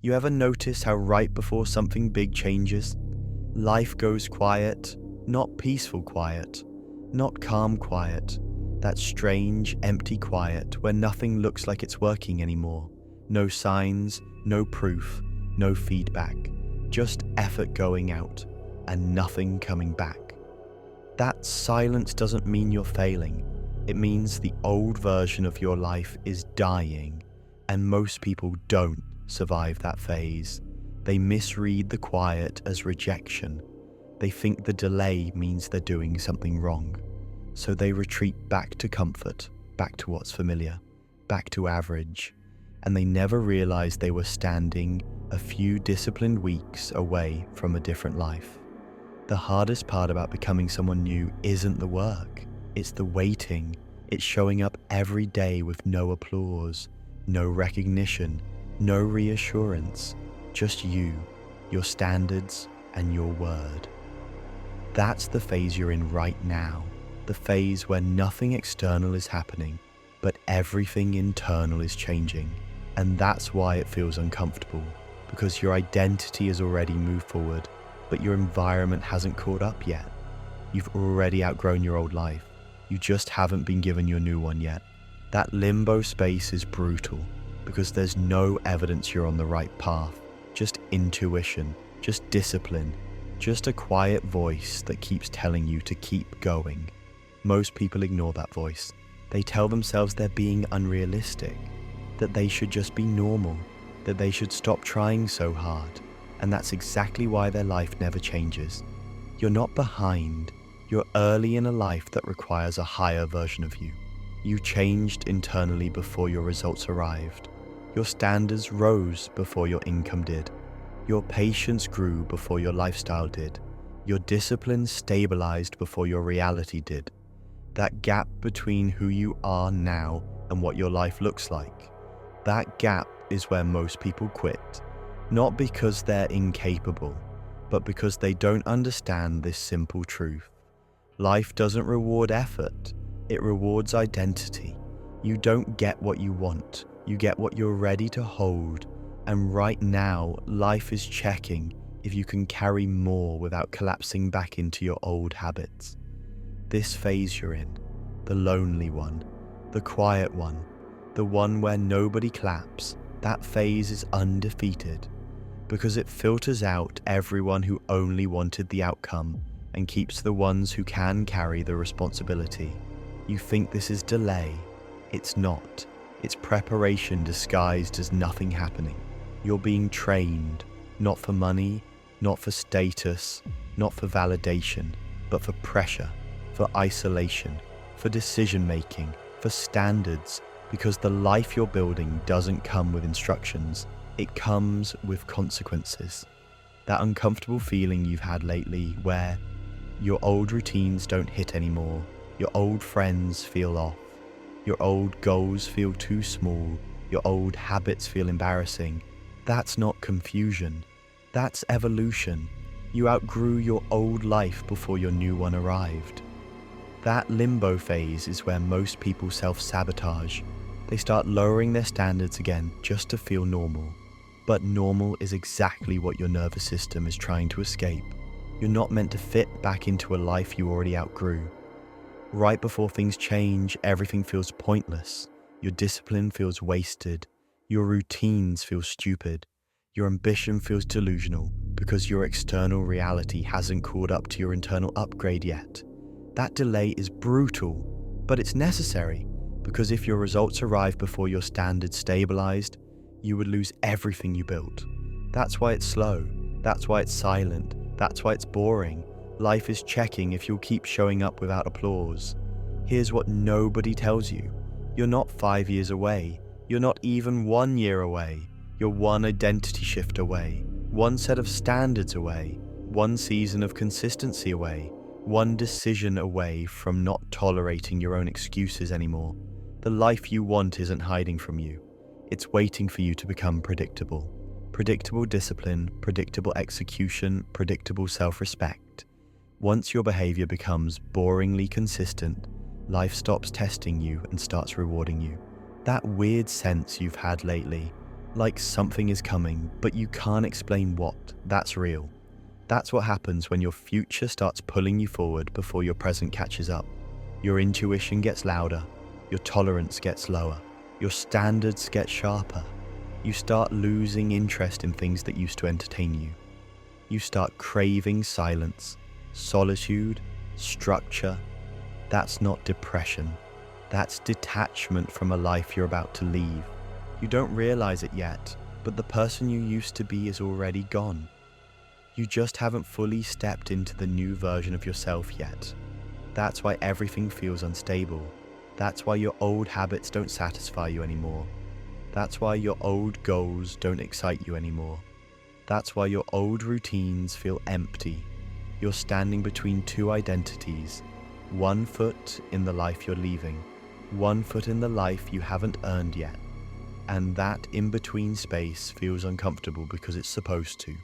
You ever notice how right before something big changes, life goes quiet, not peaceful quiet, not calm quiet, that strange, empty quiet where nothing looks like it's working anymore. No signs, no proof, no feedback, just effort going out and nothing coming back. That silence doesn't mean you're failing. It means the old version of your life is dying, and most people don't survive that phase. They misread the quiet as rejection. They think the delay means they're doing something wrong. So they retreat back to comfort, back to what's familiar, back to average, and they never realize they were standing a few disciplined weeks away from a different life. The hardest part about becoming someone new isn't the work, it's the waiting. It's showing up every day with no applause, no recognition, no reassurance, just you, your standards, and your word. That's the phase you're in right now, the phase where nothing external is happening, but everything internal is changing. And that's why it feels uncomfortable, because your identity has already moved forward, but your environment hasn't caught up yet. You've already outgrown your old life. You just haven't been given your new one yet. That limbo space is brutal because there's no evidence you're on the right path, just intuition, just discipline, just a quiet voice that keeps telling you to keep going. Most people ignore that voice. They tell themselves they're being unrealistic, that they should just be normal, that they should stop trying so hard, and that's exactly why their life never changes. You're not behind. You're early in a life that requires a higher version of you. You changed internally before your results arrived. Your standards rose before your income did. Your patience grew before your lifestyle did. Your discipline stabilized before your reality did. That gap between who you are now and what your life looks like, that gap is where most people quit. Not because they're incapable, but because they don't understand this simple truth. Life doesn't reward effort, it rewards identity. You don't get what you want, you get what you're ready to hold. And right now, life is checking if you can carry more without collapsing back into your old habits. This phase you're in, the lonely one, the quiet one, the one where nobody claps, that phase is undefeated because it filters out everyone who only wanted the outcome and keeps the ones who can carry the responsibility. You think this is delay. It's not. It's preparation disguised as nothing happening. You're being trained, not for money, not for status, not for validation, but for pressure, for isolation, for decision-making, for standards, because the life you're building doesn't come with instructions. It comes with consequences. That uncomfortable feeling you've had lately where your old routines don't hit anymore, your old friends feel off, your old goals feel too small, your old habits feel embarrassing. That's not confusion, that's evolution. You outgrew your old life before your new one arrived. That limbo phase is where most people self-sabotage. They start lowering their standards again just to feel normal. But normal is exactly what your nervous system is trying to escape. You're not meant to fit back into a life you already outgrew. Right before things change, everything feels pointless. Your discipline feels wasted. Your routines feel stupid. Your ambition feels delusional because your external reality hasn't caught up to your internal upgrade yet. That delay is brutal, but it's necessary because if your results arrive before your standards stabilized, you would lose everything you built. That's why it's slow. That's why it's silent. That's why it's boring. Life is checking if you'll keep showing up without applause. Here's what nobody tells you. You're not 5 years away. You're not even 1 year away. You're one identity shift away, one set of standards away, one season of consistency away, one decision away from not tolerating your own excuses anymore. The life you want isn't hiding from you. It's waiting for you to become predictable. Predictable discipline, predictable execution, predictable self-respect. Once your behavior becomes boringly consistent, life stops testing you and starts rewarding you. That weird sense you've had lately, Like something is coming, but you can't explain what. That's real. That's what happens when your future starts pulling you forward before your present catches up. Your intuition gets louder, your tolerance gets lower, your standards get sharper. You start losing interest in things that used to entertain you. You start craving silence, solitude, structure. That's not depression. That's detachment from a life you're about to leave. You don't realize it yet, but the person you used to be is already gone. You just haven't fully stepped into the new version of yourself yet. That's why everything feels unstable. That's why your old habits don't satisfy you anymore. That's why your old goals don't excite you anymore. That's why your old routines feel empty. You're standing between two identities, one foot in the life you're leaving, one foot in the life you haven't earned yet. And that in-between space feels uncomfortable because it's supposed to.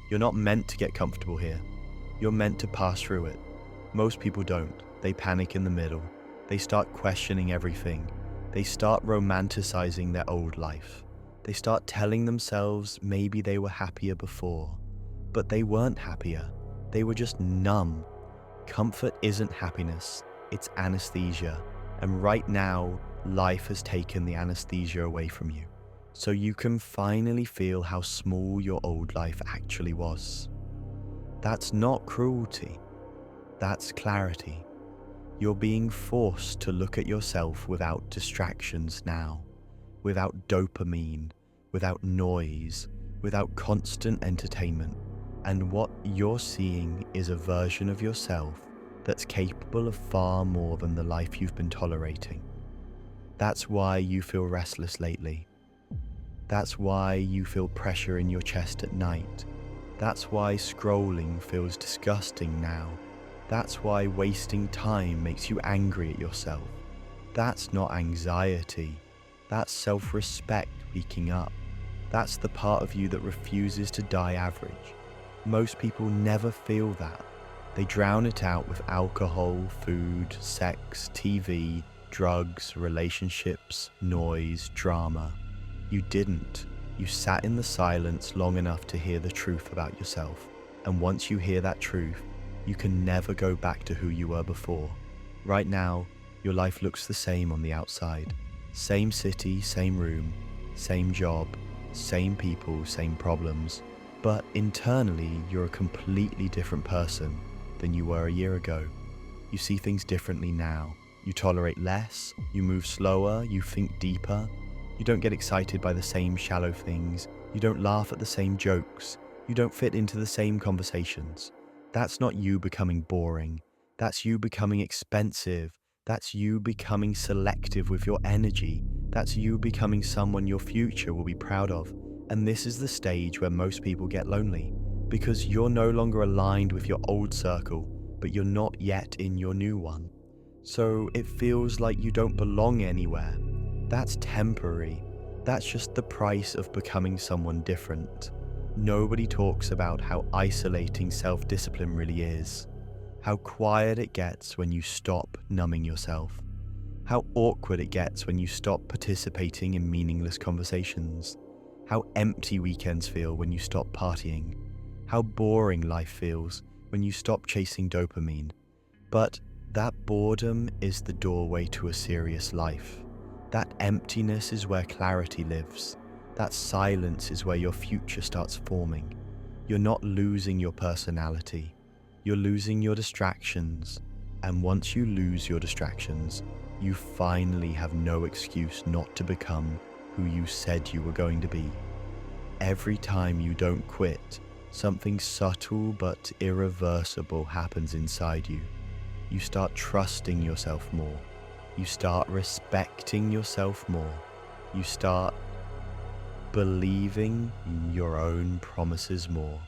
You're not meant to get comfortable here. You're meant to pass through it. Most people don't. They panic in the middle. They start questioning everything. They start romanticizing their old life. They start telling themselves maybe they were happier before. But they weren't happier. They were just numb. Comfort isn't happiness. It's anesthesia. And right now, life has taken the anesthesia away from you. So you can finally feel how small your old life actually was. That's not cruelty. That's clarity. You're being forced to look at yourself without distractions now, without dopamine, without noise, without constant entertainment. And what you're seeing is a version of yourself that's capable of far more than the life you've been tolerating. That's why you feel restless lately. That's why you feel pressure in your chest at night. That's why scrolling feels disgusting now. That's why wasting time makes you angry at yourself. That's not anxiety. That's self-respect waking up. That's the part of you that refuses to die average. Most people never feel that. They drown it out with alcohol, food, sex, TV, drugs, relationships, noise, drama. You didn't. You sat in the silence long enough to hear the truth about yourself. And once you hear that truth, you can never go back to who you were before. Right now, your life looks the same on the outside. Same city, same room, same job, same people, same problems. But internally, you're a completely different person than you were a year ago. You see things differently now. You tolerate less, you move slower, you think deeper. You don't get excited by the same shallow things. You don't laugh at the same jokes. You don't fit into the same conversations. That's not you becoming boring. That's you becoming expensive. That's you becoming selective with your energy. That's you becoming someone your future will be proud of. And this is the stage where most people get lonely, because you're no longer aligned with your old circle, but you're not yet in your new one. So it feels like you don't belong anywhere. That's temporary. That's just the price of becoming someone different. Nobody talks about how isolating self-discipline really is. How quiet it gets when you stop numbing yourself. How awkward it gets when you stop participating in meaningless conversations. How empty weekends feel when you stop partying. How boring life feels when you stop chasing dopamine. But that boredom is the doorway to a serious life. That emptiness is where clarity lives. That silence is where your future starts forming. You're not losing your personality. You're losing your distractions. And once you lose your distractions, you finally have no excuse not to become who you said you were going to be. Every time you don't quit, something subtle but irreversible happens inside you. You start trusting yourself more. You start respecting yourself more. You start believing in your own promises more.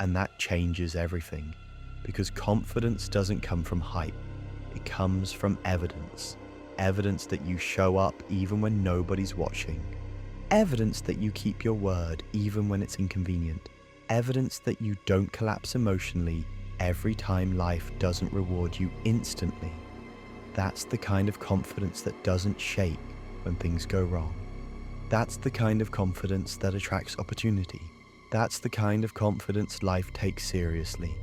And that changes everything, because confidence doesn't come from hype. It comes from evidence. Evidence that you show up even when nobody's watching. Evidence that you keep your word even when it's inconvenient. Evidence that you don't collapse emotionally every time life doesn't reward you instantly. That's the kind of confidence that doesn't shake when things go wrong. That's the kind of confidence that attracts opportunity. That's the kind of confidence life takes seriously.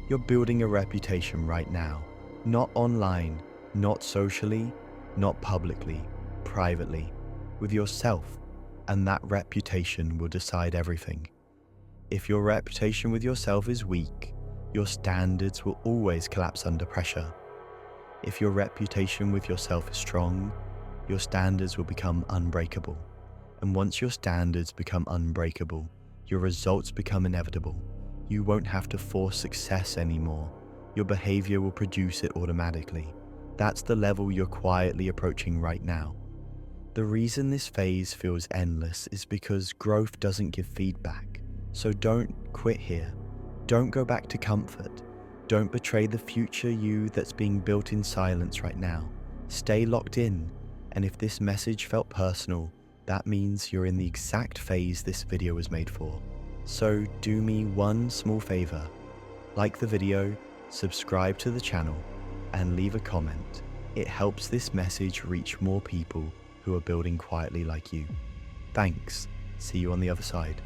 You're building a reputation right now, not online, not socially, not publicly, privately, with yourself, and that reputation will decide everything. If your reputation with yourself is weak, your standards will always collapse under pressure. If your reputation with yourself is strong, your standards will become unbreakable. And once your standards become unbreakable, your results become inevitable. You won't have to force success anymore. Your behavior will produce it automatically. That's the level you're quietly approaching right now. The reason this phase feels endless is because growth doesn't give feedback. So don't quit here. Don't go back to comfort. Don't betray the future you that's being built in silence right now. Stay locked in. And if this message felt personal, that means you're in the exact phase this video was made for. So do me one small favor. Like the video, subscribe to the channel, and leave a comment. It helps this message reach more people who are building quietly like you. Thanks. See you on the other side.